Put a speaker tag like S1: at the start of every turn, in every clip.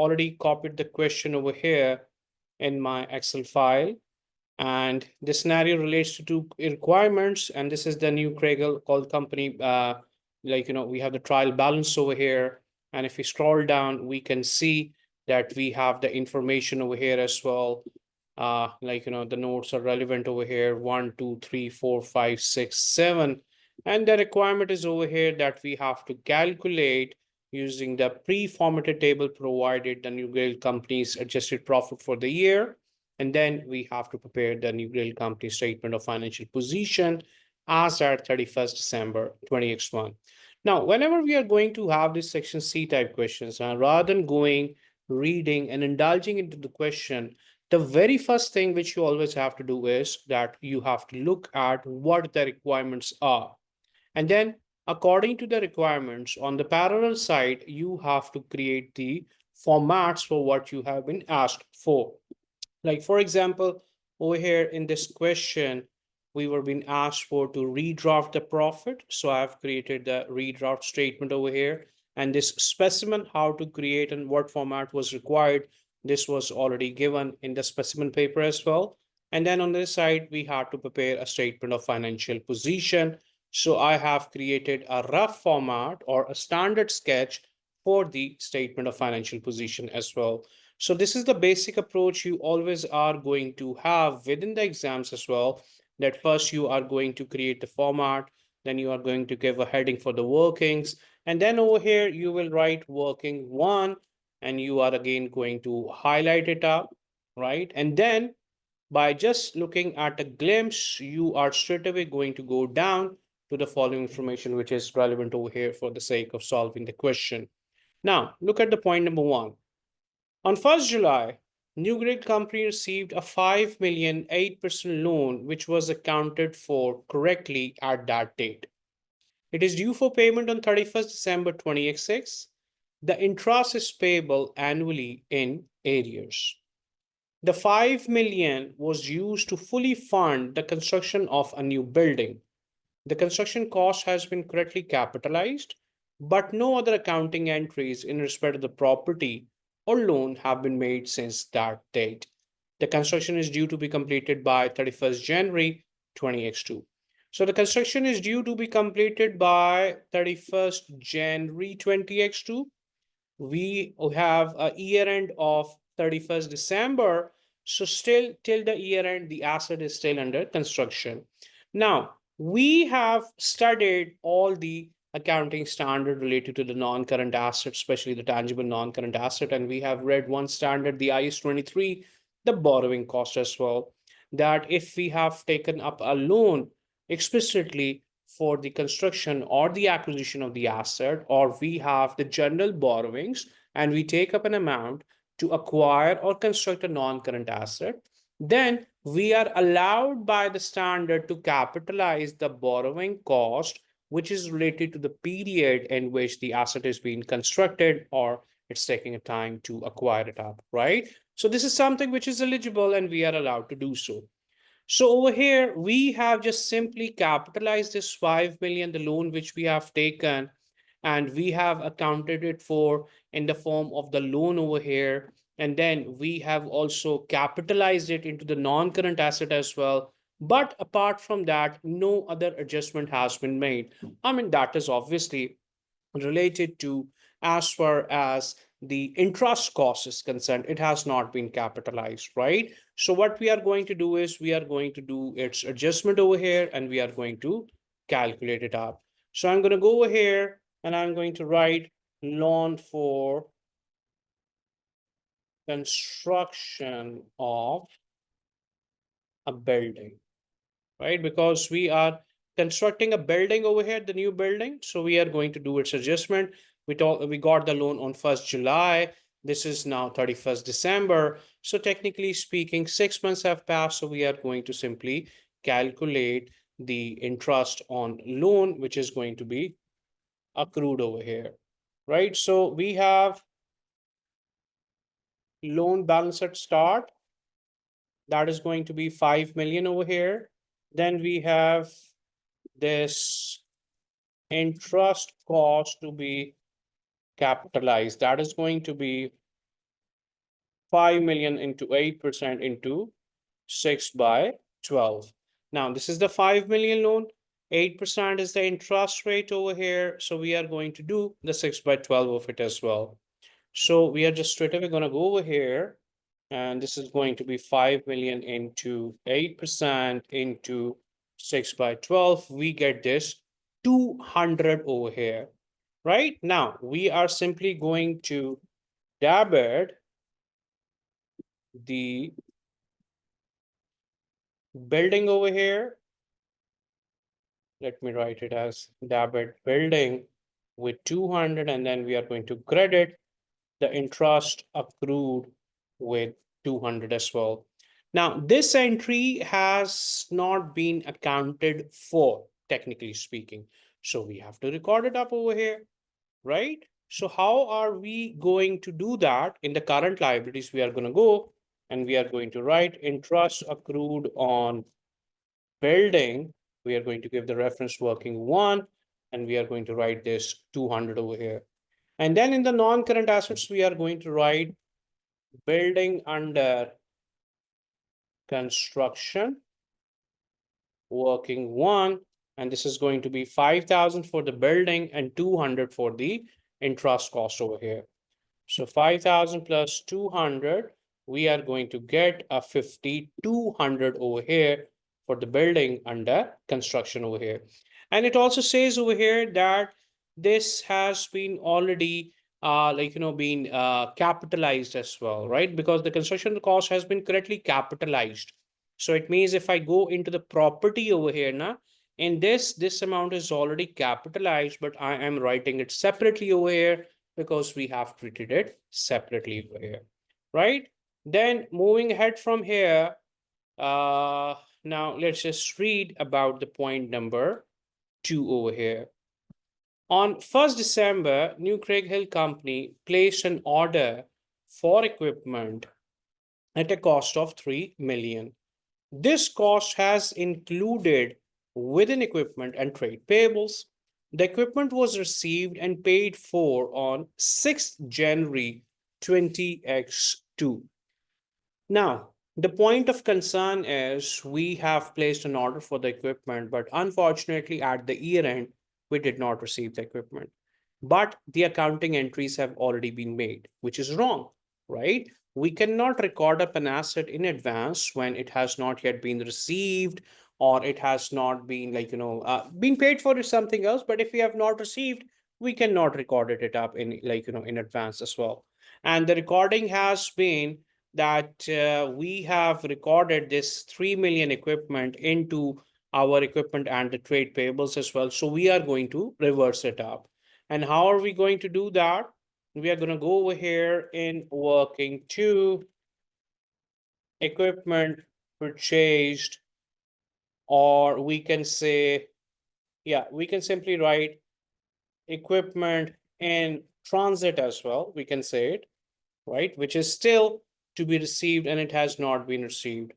S1: already copied the question over here in my Excel file. And this scenario relates to two requirements. And this is the Newcraighall Co company. We have the trial balance over here. And if we scroll down, we can see that we have the information over here as well. The notes are relevant over here, 1, 2, 3, 4, 5, 6, 7. And the requirement is over here that we have to calculate using the pre-formatted table provided the Newcraighall company's adjusted profit for the year. And then we have to prepare the Newcraighall company statement of financial position as at 31st December 20x1. Now, whenever we are going to have this section C type questions, rather than going, reading and indulging into the question, the very first thing which you always have to do is that you have to look at what the requirements are. And then according to the requirements on the parallel side, you have to create the formats for what you have been asked for. Like, for example, over here in this question, we were being asked for to redraft the profit. So I've created the redraft statement over here. And this specimen, how to create and what format was required, this was already given in the specimen paper as well. And then on this side, we had to prepare a statement of financial position. So I have created a rough format or a standard sketch for the statement of financial position as well. So this is the basic approach you always are going to have within the exams as well, that first you are going to create the format, then you are going to give a heading for the workings, and then over here you will write working 1, and you are again going to highlight it up, right? And then by just looking at a glimpse, you are straight away going to go down to the following information, which is relevant over here for the sake of solving the question. Now, look at the point number 1. On 1st July, Newcraighall Company received a 5 million 8% loan, which was accounted for correctly at that date. It is due for payment on 31st December 20x6. The interest is payable annually in arrears. The 5 million was used to fully fund the construction of a new building. The construction cost has been correctly capitalized, but no other accounting entries in respect of the property or loan have been made since that date. The construction is due to be completed by 31st January 20x2. So the construction is due to be completed by 31st January 20x2. We have a year end of 31st December. So still till the year end, the asset is still under construction. Now, we have studied all the accounting standard related to the non-current asset, especially the tangible non-current asset. And we have read one standard, the IS 23, the borrowing cost as well, that if we have taken up a loan explicitly for the construction or the acquisition of the asset, or we have the general borrowings and we take up an amount to acquire or construct a non-current asset, then we are allowed by the standard to capitalize the borrowing cost, which is related to the period in which the asset is being constructed or it's taking a time to acquire it up, right? So this is something which is eligible and we are allowed to do so. So over here, we have just simply capitalized this 5 million, the loan which we have taken, and we have accounted it for in the form of the loan over here. And then we have also capitalized it into the non-current asset as well. But apart from that, no other adjustment has been made. I mean, that is obviously related to as far as the interest cost is concerned, it has not been capitalized, right? So what we are going to do is we are going to do its adjustment over here and we are going to calculate it up. So I'm going to go over here and I'm going to write loan for construction of a building, right? Because we are constructing a building over here, the new building. So we are going to do its adjustment. We got the loan on 1st July. This is now 31st December. So technically speaking, 6 months have passed. So we are going to simply calculate the interest on loan, which is going to be accrued over here, right? So we have loan balance at start. That is going to be 5 million over here. Then we have this interest cost to be capitalized. That is going to be 5 million into 8% into 6 by 12. Now, this is the 5 million loan. 8% is the interest rate over here. So we are going to do the 6 by 12 of it as well. So we are just straight away going to go over here. And this is going to be 5 million into 8% into 6 by 12. We get this 200 over here. Right now, we are simply going to debit the building over here. Let me write it as debit building with 200, and then we are going to credit the interest accrued with 200 as well. Now, this entry has not been accounted for, technically speaking. So we have to record it up over here, right? So how are we going to do that? In the current liabilities, we are going to go and we are going to write interest accrued on building. We are going to give the reference working 1, and we are going to write this 200 over here. And then in the non-current assets, we are going to write building under construction working 1, and this is going to be 5,000 for the building and 200 for the interest cost over here. So 5,000 plus 200, we are going to get a 5,200 over here for the building under construction over here. And it also says over here that this has been already been capitalized as well, right? Because the construction cost has been correctly capitalized. So it means if I go into the property over here now, in this amount is already capitalized, but I am writing it separately over here because we have treated it separately over here, right? Then moving ahead from here, now let's just read about the point number 2 over here. On 1st December, Newcraighall Company placed an order for equipment at a cost of 3 million. This cost has included within equipment and trade payables. The equipment was received and paid for on 6th January 20x2. Now, the point of concern is we have placed an order for the equipment, but unfortunately at the year end, we did not receive the equipment. But the accounting entries have already been made, which is wrong, right? We cannot record up an asset in advance when it has not yet been received or it has not been been paid for is something else. But if we have not received, we cannot record it up in in advance as well. And the recording has been that we have recorded this 3 million equipment into our equipment and the trade payables as well. So we are going to reverse it up. And how are we going to do that? We are going to go over here in working 2, equipment purchased, or we can say, yeah, we can simply write equipment in transit as well. We can say it, right? Which is still to be received and it has not been received,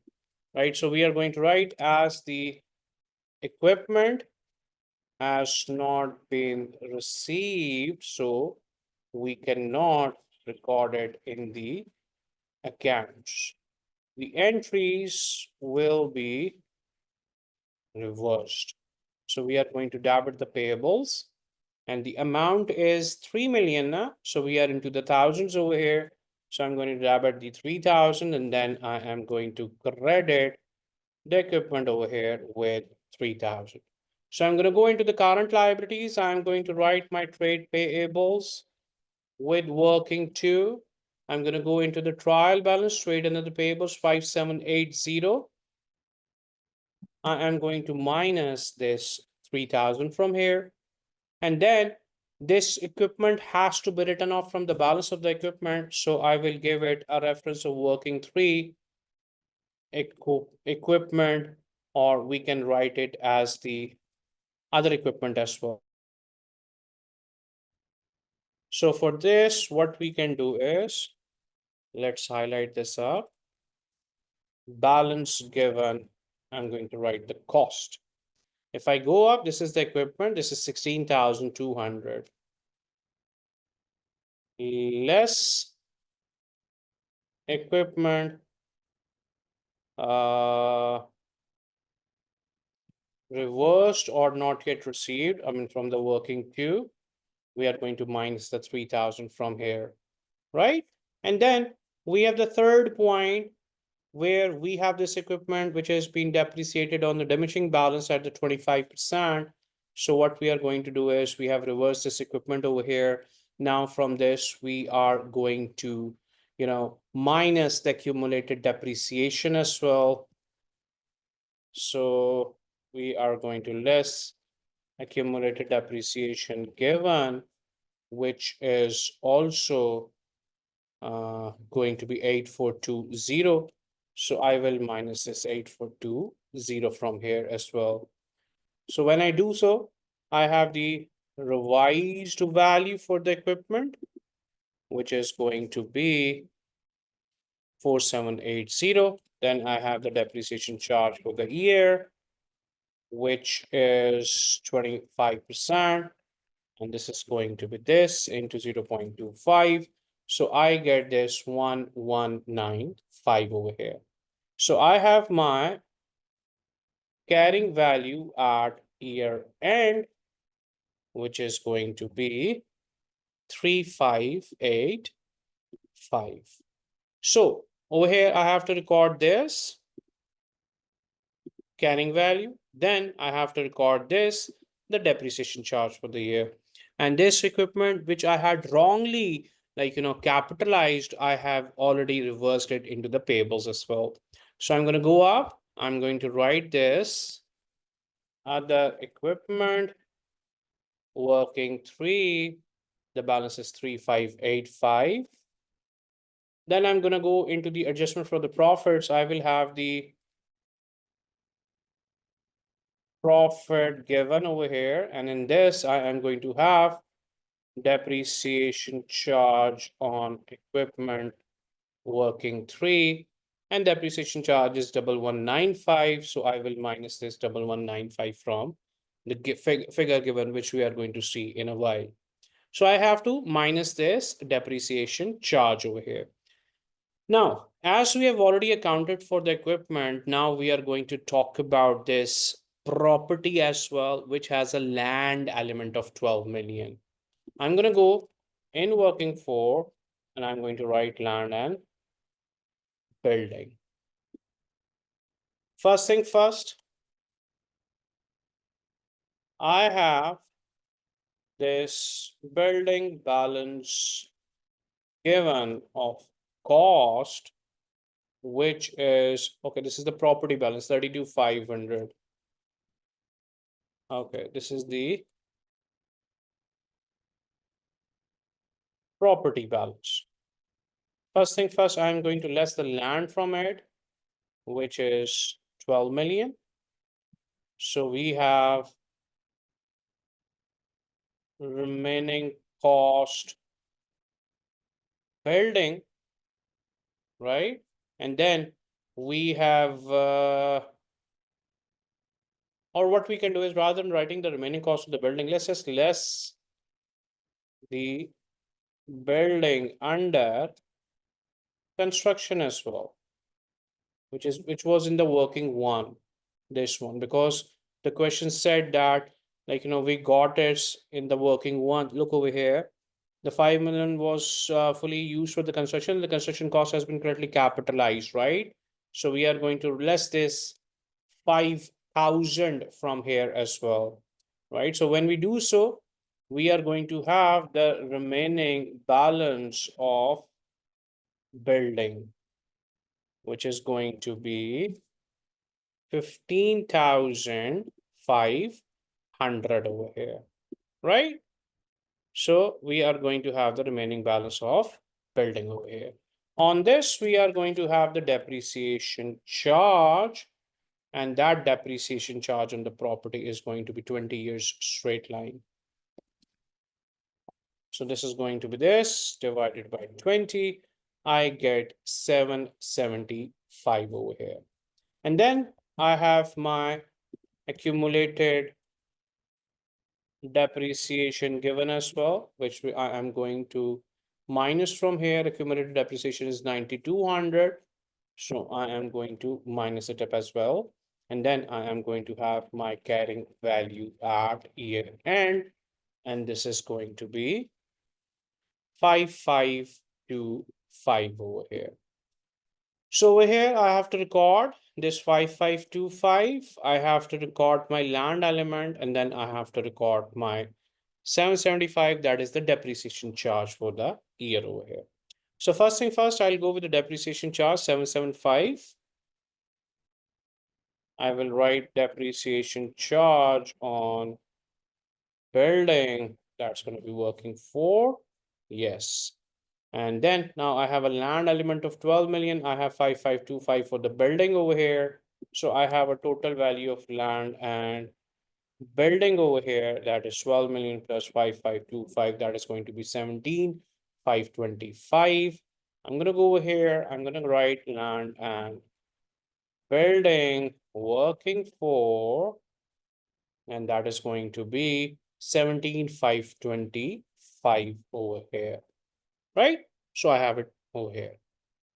S1: right? So we are going to write as the equipment has not been received, so we cannot record it in the accounts. The entries will be reversed. So we are going to debit the payables and the amount is 3 million now. So we are into the thousands over here. So I'm going to debit the 3,000 and then I am going to credit the equipment over here with 3,000. So I'm going to go into the current liabilities. I'm going to write my trade payables with working 2. I'm going to go into the trial balance, trade under the payables 5780. I am going to minus this 3,000 from here. And then this equipment has to be written off from the balance of the equipment. So I will give it a reference of working 3 equipment, or we can write it as the other equipment as well. So for this, what we can do is, let's highlight this up. Balance given, I'm going to write the cost. If I go up, this is the equipment, this is 16,200. Less equipment reversed or not yet received, I mean, from the working queue, we are going to minus the 3,000 from here, right? And then we have the third point where we have this equipment which has been depreciated on the diminishing balance at the 25%. So what we are going to do is we have reversed this equipment over here. Now from this, we are going to, minus the accumulated depreciation as well. So we are going to less accumulated depreciation given, which is also going to be 8420. So I will minus this 8420 from here as well. So when I do so, I have the revised value for the equipment, which is going to be 4780. Then I have the depreciation charge for the year, which is 25%. And this is going to be this into 0.25. So I get this 1195 over here. So I have my carrying value at year end, which is going to be 3585. So over here, I have to record this carrying value. Then I have to record this, the depreciation charge for the year. And this equipment, which I had wrongly, capitalized, I have already reversed it into the payables as well. So I'm going to go up. I'm going to write this other equipment working 3. The balance is 3585. Then I'm going to go into the adjustment for the profits. I will have the profit given over here. And in this, I am going to have depreciation charge on equipment working 3. And depreciation charge is 1195. So I will minus this 1195 from the figure given, which we are going to see in a while. So I have to minus this depreciation charge over here. Now, as we have already accounted for the equipment, now we are going to talk about this property as well, which has a land element of 12 million. I'm going to go in working for, and I'm going to write land and building. First thing first, I have this building balance given of cost, which is, okay, this is the property balance, 32,500. Okay, this is the property balance. First thing first, I'm going to less the land from it, which is 12 million. So we have remaining cost building, right? And then we have, or what we can do is rather than writing the remaining cost of the building, let's just less the building under construction as well, which was in the working one, this one, because the question said that, we got it in the working one. Look over here. The 5 million was fully used for the construction. The construction cost has been correctly capitalized, right? So we are going to less this 5,000 from here as well, right? So when we do so, we are going to have the remaining balance of building, which is going to be 15,500 over here, right? So we are going to have the remaining balance of building over here. On this, we are going to have the depreciation charge, and that depreciation charge on the property is going to be 20 years straight line. So this is going to be this divided by 20. I get 775 over here. And then I have my accumulated depreciation given as well, which I am going to minus from here, accumulated depreciation is 9,200. So I am going to minus it up as well. And then I am going to have my carrying value at year end. And this is going to be 5525 over here. So over here, I have to record this 5525. I have to record my land element, and then I have to record my 775. That is the depreciation charge for the year over here. So first thing first, I'll go with the depreciation charge 775. I will write depreciation charge on building. That's going to be working for, yes. And then now I have a land element of 12 million. I have 5525 for the building over here. So I have a total value of land and building over here, that is 12 million plus 5525. That is going to be 17,525. I'm going to go over here. I'm going to write land and building working for, and that is going to be 17,525 over here. Right? So I have it over here.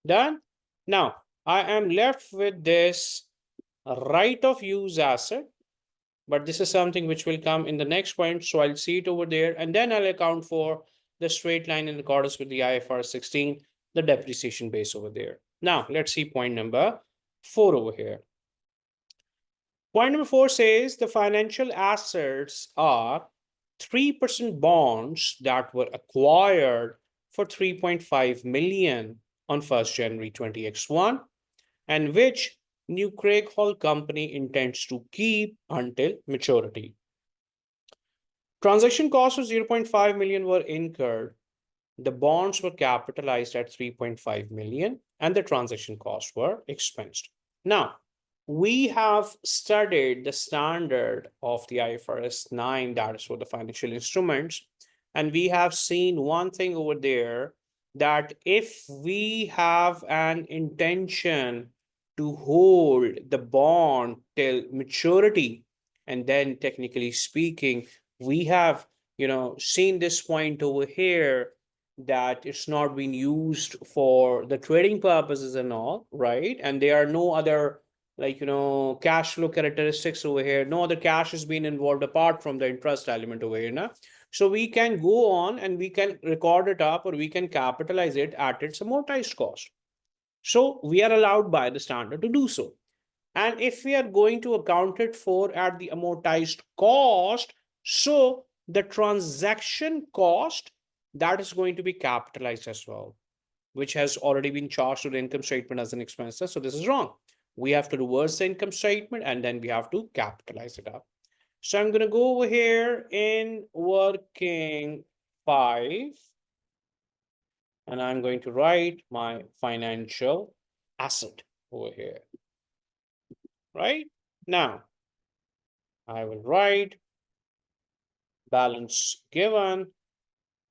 S1: Done. Now I am left with this right of use asset, but this is something which will come in the next point. So I'll see it over there, and then I'll account for the straight line in accordance with the IFRS 16, the depreciation base over there. Now let's see point number 4 over here. Point number 4 says the financial assets are 3% bonds that were acquired for 3.5 million on 1st January 20x1, and which Newcraighall Company intends to keep until maturity. Transaction costs of 0.5 million were incurred. The bonds were capitalized at 3.5 million and the transaction costs were expensed. Now, we have studied the standard of the IFRS 9, that is for the financial instruments. And we have seen one thing over there, that if we have an intention to hold the bond till maturity, and then technically speaking, we have, seen this point over here, that it's not being used for the trading purposes and all, right? And there are no other cash flow characteristics over here. No other cash has been involved apart from the interest element over here. Now, so we can go on and we can record it up, or we can capitalize it at its amortized cost. So we are allowed by the standard to do so. And if we are going to account it for at the amortized cost, so the transaction cost, that is going to be capitalized as well, which has already been charged to the income statement as an expense. So this is wrong. We have to reverse the income statement and then we have to capitalize it up. So I'm going to go over here in working 5, and I'm going to write my financial asset over here. Right? Now, I will write balance given,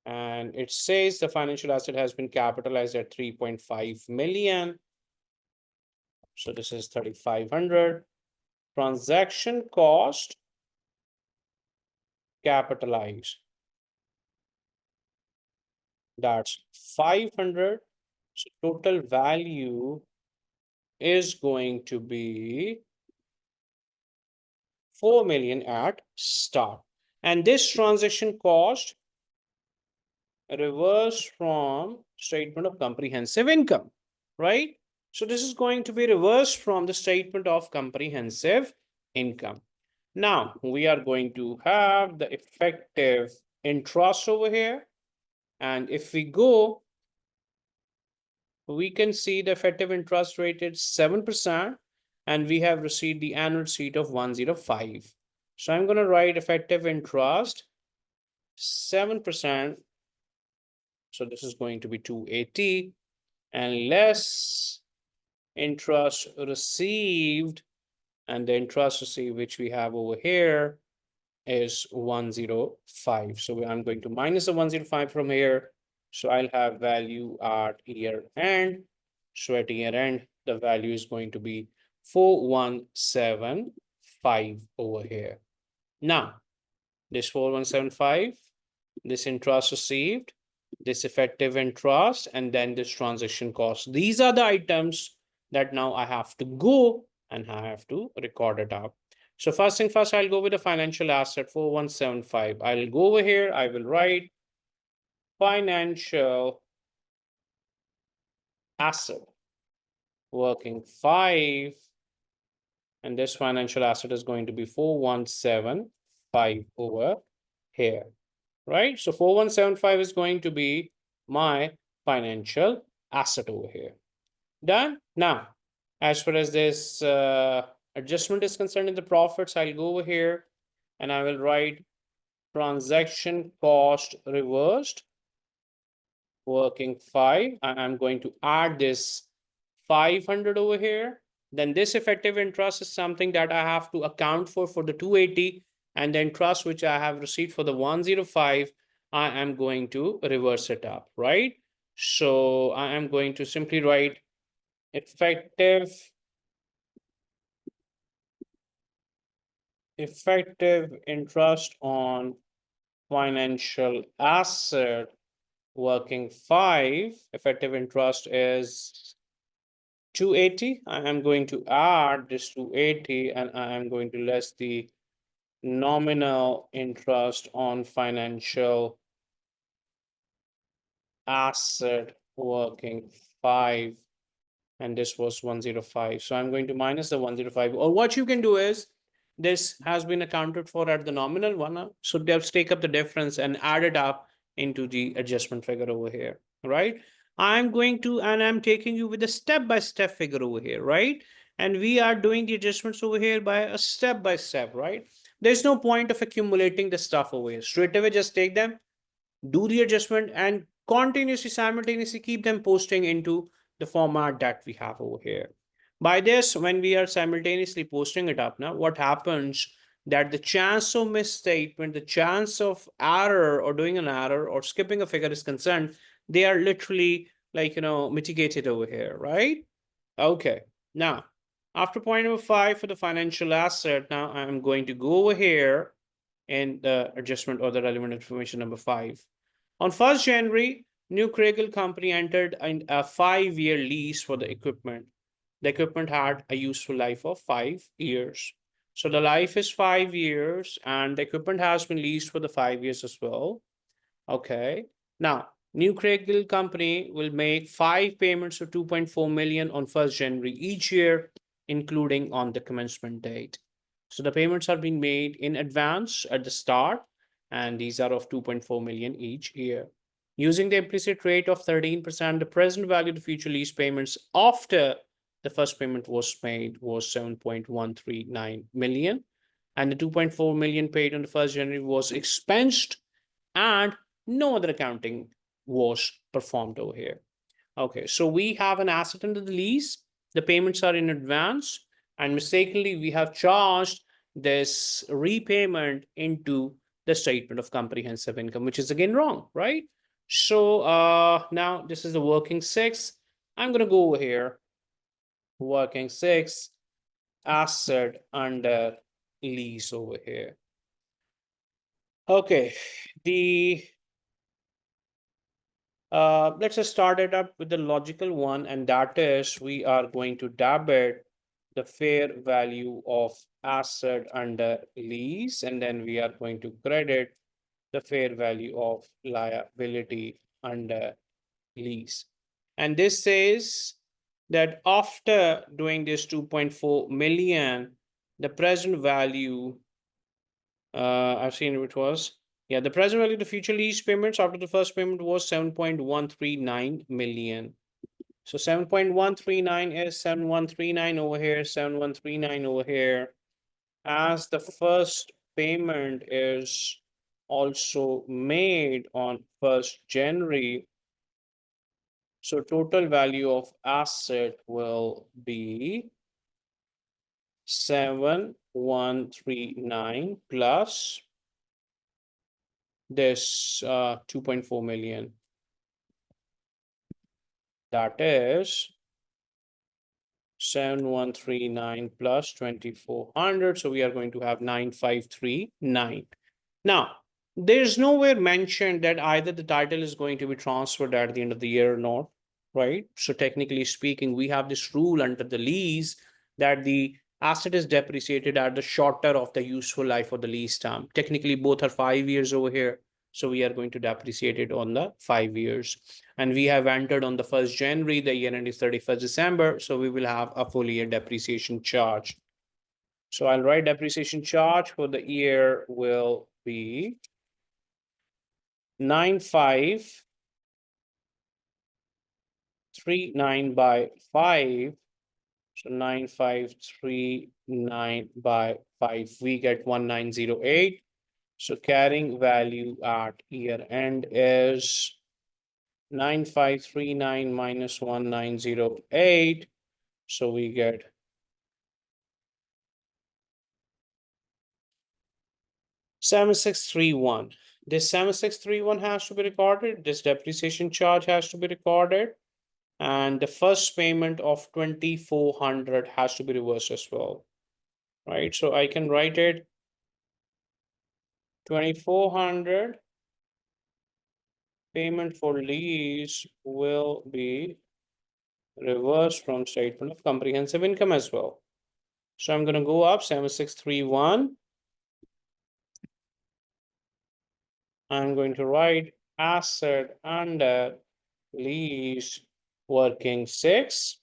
S1: and it says the financial asset has been capitalized at 3.5 million. So this is 3,500. Transaction cost capitalized, that's 500. So total value is going to be 4 million at start. And this transaction cost reversed from statement of comprehensive income, right? So this is going to be reversed from the statement of comprehensive income. Now we are going to have the effective interest over here. And if we go, we can see the effective interest rate is 7%, and we have received the annual receipt of 105. So I'm going to write effective interest 7%. So this is going to be 280, and less interest received, and the interest received which we have over here is 105. So I'm going to minus the 105 from here. So I'll have value at year end. So at year end, the value is going to be 4175 over here. Now, this 4175, this interest received, this effective interest, and then this transaction cost. These are the items that now I have to go and I have to record it up. So first thing first, I'll go with the financial asset 4175. I'll go over here, I will write financial asset working 5, and this financial asset is going to be 4175 over here, right? So 4175 is going to be my financial asset over here. Done. Now, as far as this adjustment is concerned in the profits, I'll go over here and I will write transaction cost reversed working 5. I'm going to add this 500 over here. Then this effective interest is something that I have to account for the 280, and the interest which I have received for the 105, I am going to reverse it up, right? So I am going to simply write effective interest on financial asset working 5. Effective interest is 280. I am going to add this 280 and I am going to less the nominal interest on financial asset working 5, and this was 105. So I'm going to minus the 105. Or what you can do is, this has been accounted for at the nominal one, so just take up the difference and add it up into the adjustment figure over here, right? I'm going to, and I'm taking you with a step-by-step figure over here, right? And we are doing the adjustments over here by a step-by-step, right? There's no point of accumulating the stuff over here. Straight away, just take them, do the adjustment, and continuously, simultaneously keep them posting into the format that we have over here. By this, when we are simultaneously posting it up now, what happens that the chance of misstatement, the chance of error or doing an error or skipping a figure is concerned, they are literally like, mitigated over here, right? Okay. Now, after point number 5 for the financial asset, now I'm going to go over here in the adjustment or the relevant information number 5. On 1st January, Newcraighall Company entered in a 5-year lease for the equipment. The equipment had a useful life of 5 years. So the life is 5 years and the equipment has been leased for the 5 years as well. Okay. Now, Newcraighall Company will make 5 payments of 2.4 million on 1st January each year, including on the commencement date. So the payments are being made in advance at the start, and these are of 2.4 million each year. Using the implicit rate of 13%, the present value of the future lease payments after the first payment was made was 7.139 million, and the 2.4 million paid on the 1st January was expensed, and no other accounting was performed over here. Okay, so we have an asset under the lease, the payments are in advance, and mistakenly we have charged this repayment into the statement of comprehensive income, which is again wrong, right? So now this is the working 6. I'm going to go over here, working 6, asset under lease over here. Okay, let's just start it up with the logical one, and that is we are going to debit the fair value of asset under lease, and then we are going to credit the fair value of liability under lease. And this says that after doing this 2.4 million, the present value, I've seen which was, yeah, the present value of the future lease payments after the first payment was 7.139 million. So 7.139 is 7139 over here, 7139 over here. As the first payment is also made on 1st January, so total value of asset will be 7139 plus this 2.4 million. That is 7139 plus 2400. So we are going to have 9539. Now, There's nowhere mentioned that either the title is going to be transferred at the end of the year or not, right? So technically speaking, we have this rule under the lease that the asset is depreciated at the shorter of the useful life of the lease term. Technically, both are 5 years over here. So we are going to depreciate it on the 5 years. And we have entered on the 1st January, the year end is 31st December. So we will have a full year depreciation charge. So I'll write depreciation charge for the year will be 9539 by 5. So 9539 by 5, we get 1908. So carrying value at year end is 9539 minus 1908. So we get 7631. This 7631 has to be recorded. This depreciation charge has to be recorded. And the first payment of 2400 has to be reversed as well, right? So I can write it 2400 payment for lease will be reversed from statement of comprehensive income as well. So I'm going to go up 7631. I'm going to write asset under lease working 6.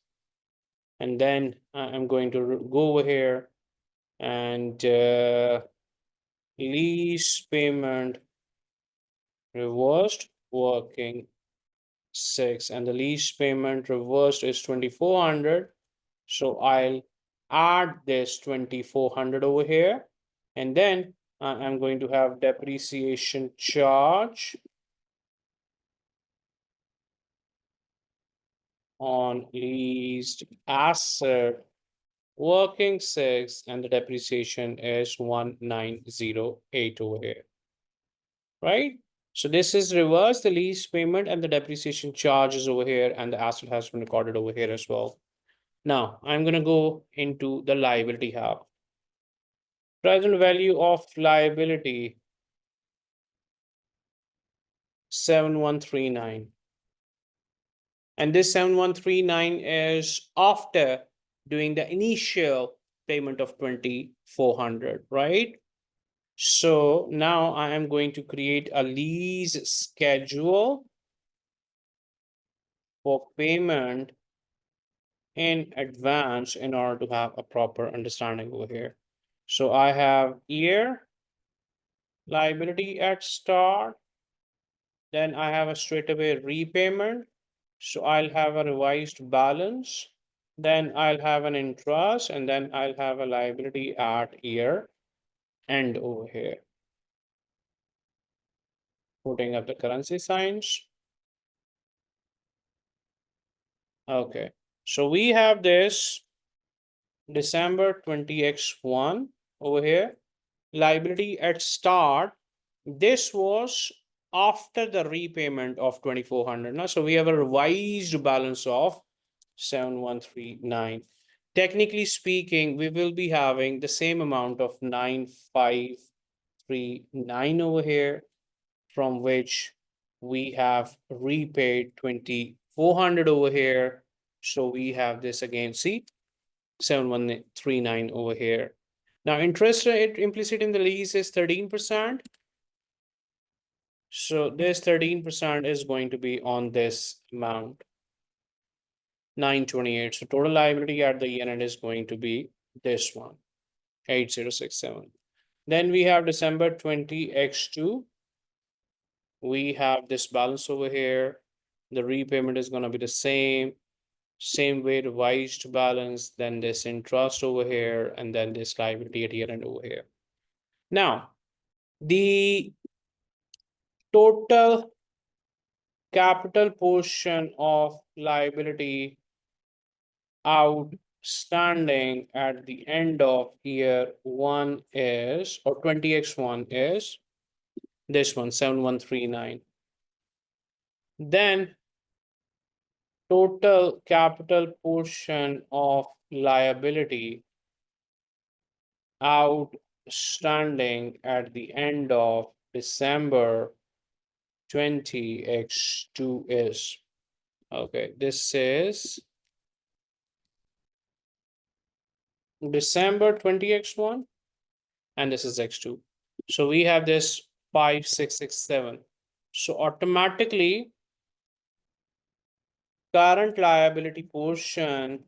S1: And then I'm going to go over here and lease payment reversed working 6, and the lease payment reversed is 2400. So I'll add this 2400 over here, and then I'm going to have depreciation charge on leased asset working 6, and the depreciation is 1908 over here, right? So this is reverse, the lease payment and the depreciation charge is over here, and the asset has been recorded over here as well. Now I'm going to go into the liability half. Present value of liability 7139. And this 7139 is after doing the initial payment of 2400, right? So now I am going to create a lease schedule for payment in advance in order to have a proper understanding over here. So I have year liability at start, then I have a straightaway repayment. So I'll have a revised balance, then I'll have an interest, and then I'll have a liability at year end over here. Putting up the currency signs. Okay, so we have this December 20x1 over here. Liability at start, this was after the repayment of 2400 now. So we have a revised balance of 7139. Technically speaking, we will be having the same amount of 9539 over here, from which we have repaid 2400 over here. So we have this again, see, 7139 over here. Now interest rate implicit in the lease is 13%. So this 13% is going to be on this amount, 928. So total liability at the year end is going to be this one, 8067. Then we have December 20x2. We have this balance over here. The repayment is going to be the same way, revised balance, then this interest over here, and then this liability at year end over here. Now, the total capital portion of liability outstanding at the end of year 1 is, or 20x1 is this one, 7139. Then total capital portion of liability outstanding at the end of December 20 x2 is, okay, this is December 20 x1 and this is x2. So we have this 5667. So automatically current liability portion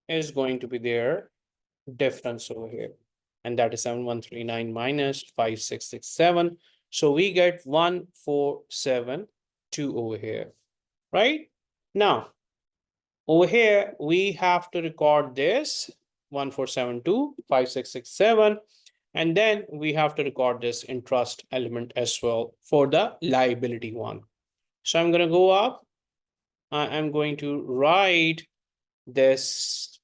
S1: is going to be their difference over here. And that is 7139 minus 5667. So we get 1472 over here, right? Now, over here, we have to record this 1472, 5667. And then we have to record this interest element as well for the liability one. So I'm going to go up. I'm going to write this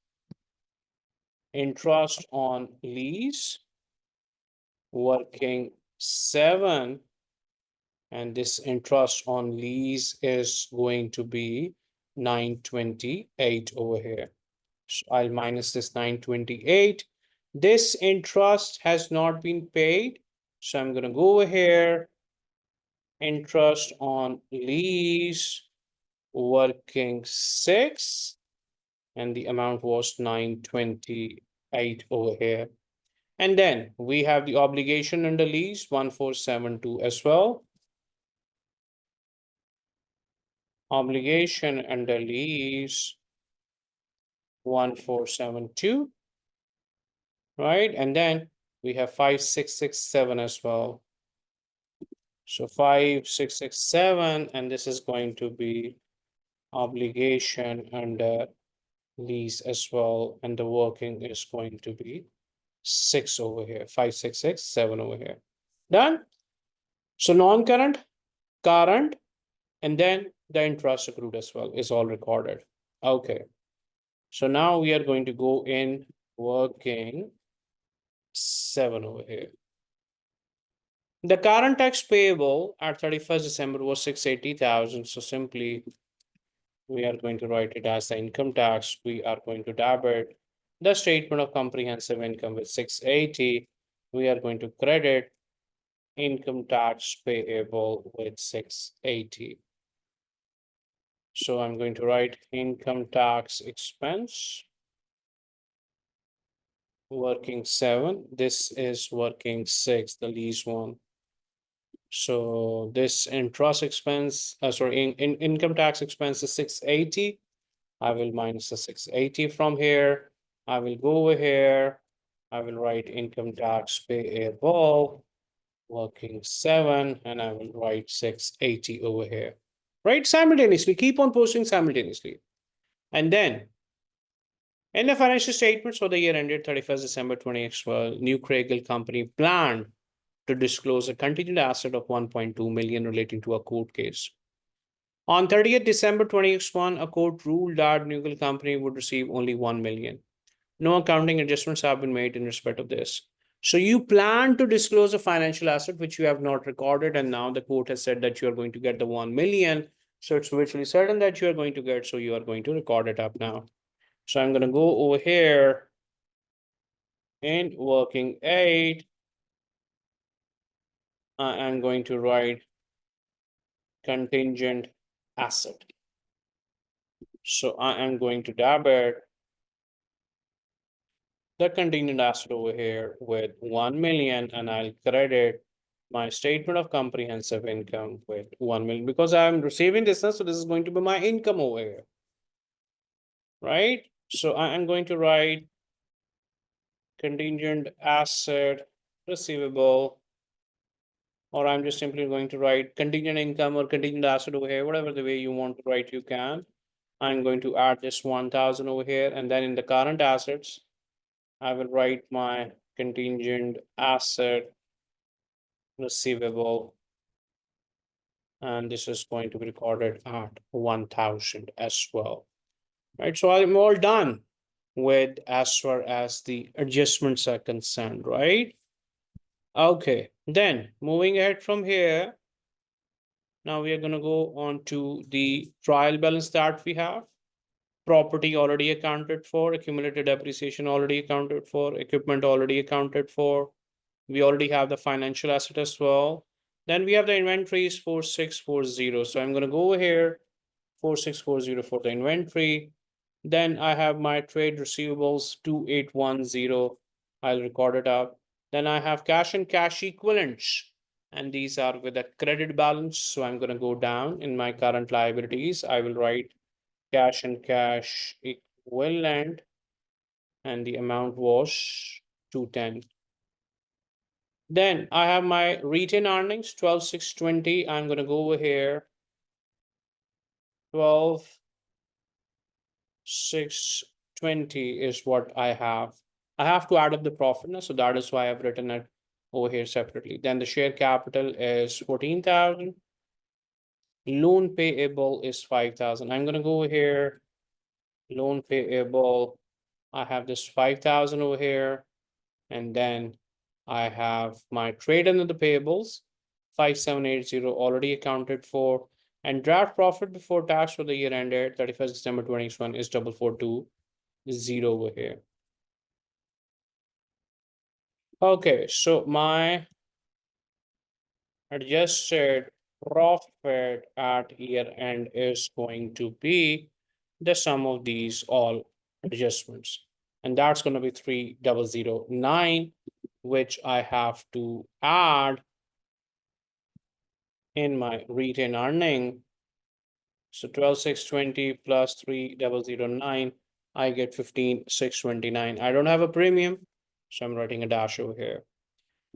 S1: interest on lease working 7, and this interest on lease is going to be 928 over here. So I'll minus this 928. This interest has not been paid, so I'm going to go over here, interest on lease working 6, and the amount was 928 over here. And then we have the obligation under lease 1472 as well. Obligation under lease 1472, right? And then we have 5667 as well. So 5667, and this is going to be obligation under lease as well, and the working is going to be 6 over here, 5667 over here. Done. So non-current, current, and then the interest accrued as well is all recorded. Okay. So now we are going to go in working 7 over here. The current tax payable at 31st December was 680,000. So simply we are going to write it as the income tax. We are going to debit the statement of comprehensive income with 680. We are going to credit income tax payable with 680. So I'm going to write income tax expense working 7. This is working 6, the lease one. So this interest expense, income tax expense is 680. I will minus the 680 from here. I will go over here. I will write income tax payable working 7, and I will write 680 over here. Right? Simultaneously, keep on posting simultaneously. And then in the financial statements for the year ended 31st December 2012, Newcraighall Company planned to disclose a contingent asset of 1.2 million relating to a court case. On 30th December 2021, a court ruled that Newcraighall Company would receive only 1 million. No accounting adjustments have been made in respect of this. So you plan to disclose a financial asset which you have not recorded, and now the court has said that you are going to get the 1 million. So it's virtually certain that you are going to get, so you are going to record it up now. So I'm going to go over here in working 8. I'm going to write contingent asset. So I am going to debit the contingent asset over here with 1 million, and I'll credit my statement of comprehensive income with 1 million because I'm receiving this, so this is going to be my income over here, right? So I am going to write contingent asset receivable, or I'm just simply going to write contingent income or contingent asset over here, whatever the way you want to write, you can. I'm going to add this 1,000 over here, and then in the current assets, I will write my contingent asset receivable, and this is going to be recorded at 1,000 as well, right? So I'm all done with as far as the adjustments are concerned, right? Okay, then moving ahead from here, now we are going to go on to the trial balance that we have. Property already accounted for, accumulated depreciation already accounted for, equipment already accounted for, We already have the financial asset as well. Then we have the inventory is 4640. So I'm going to go here 4640 for the inventory. Then I have my trade receivables 2810. I'll record it up. Then I have cash and cash equivalents, and these are with a credit balance. So I'm going to go down in my current liabilities. I will write cash and cash equivalent, and the amount was 210. Then I have my retained earnings 12,620. I'm going to go over here 12,620 is what I have. I have to add up the profit now, so that is why I've written it over here separately. Then the share capital is 14,000. Loan payable is 5,000. I'm going to go over here. Loan payable. I have this 5,000 over here. And then I have my trade under the payables, 5780 already accounted for. And draft profit before tax for the year ended 31st December 2021 is 4420 over here. Okay, so my adjusted profit at year end is going to be the sum of these all adjustments. And that's going to be 3009, which I have to add in my retained earning. So 12,620 plus 3009, I get 15,629. I don't have a premium, so I'm writing a dash over here.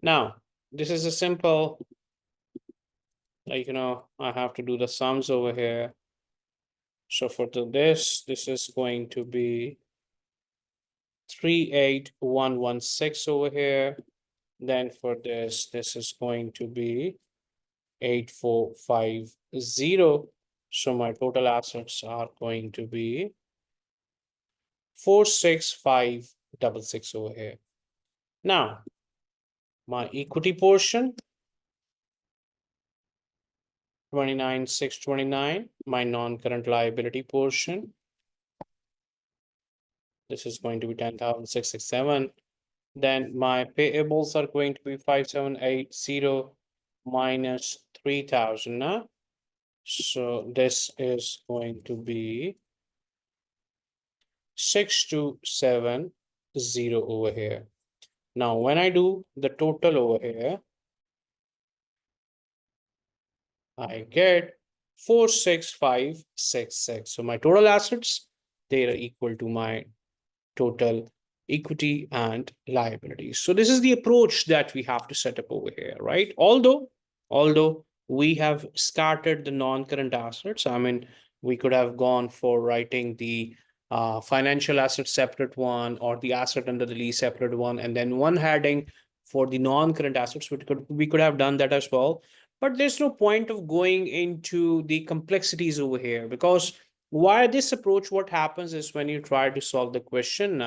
S1: Now, this is a simple, like, I have to do the sums over here. So for this is going to be 38116 over here. Then for this is going to be 8450. So my total assets are going to be 46566 over here. Now, my equity portion 29,629. My non-current liability portion, this is going to be 10,667. Then my payables are going to be 5780 minus 3,000. So this is going to be 6270 over here. Now, when I do the total over here, I get 46566. So my total assets, they are equal to my total equity and liabilities. So this is the approach that we have to set up over here, right? Although we have scattered the non-current assets, I mean, we could have gone for writing the financial asset separate one, or the asset under the lease separate one, and then one heading for the non-current assets. We could have done that as well. But there's no point of going into the complexities over here, because why this approach, what happens is when you try to solve the question,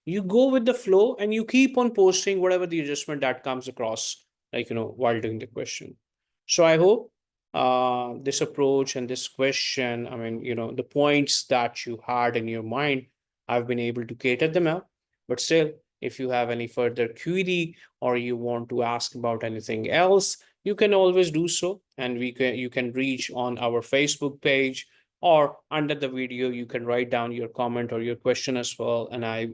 S1: you go with the flow and you keep on posting whatever the adjustment that comes across, like, while doing the question. So I hope this approach and this question, I mean, the points that you had in your mind, I've been able to cater them out. But still, if you have any further query or you want to ask about anything else, you can always do so. And you can reach on our Facebook page, or under the video, you can write down your comment or your question as well. And I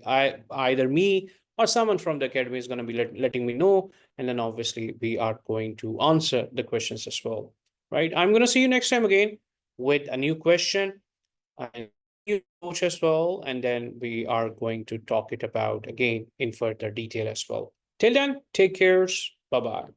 S1: either me or someone from the academy is going to be letting me know. And then obviously we are going to answer the questions as well, right? I'm going to see you next time again with a new question and new approach as well. And then we are going to talk it about again in further detail as well. Till then, take care. Bye-bye.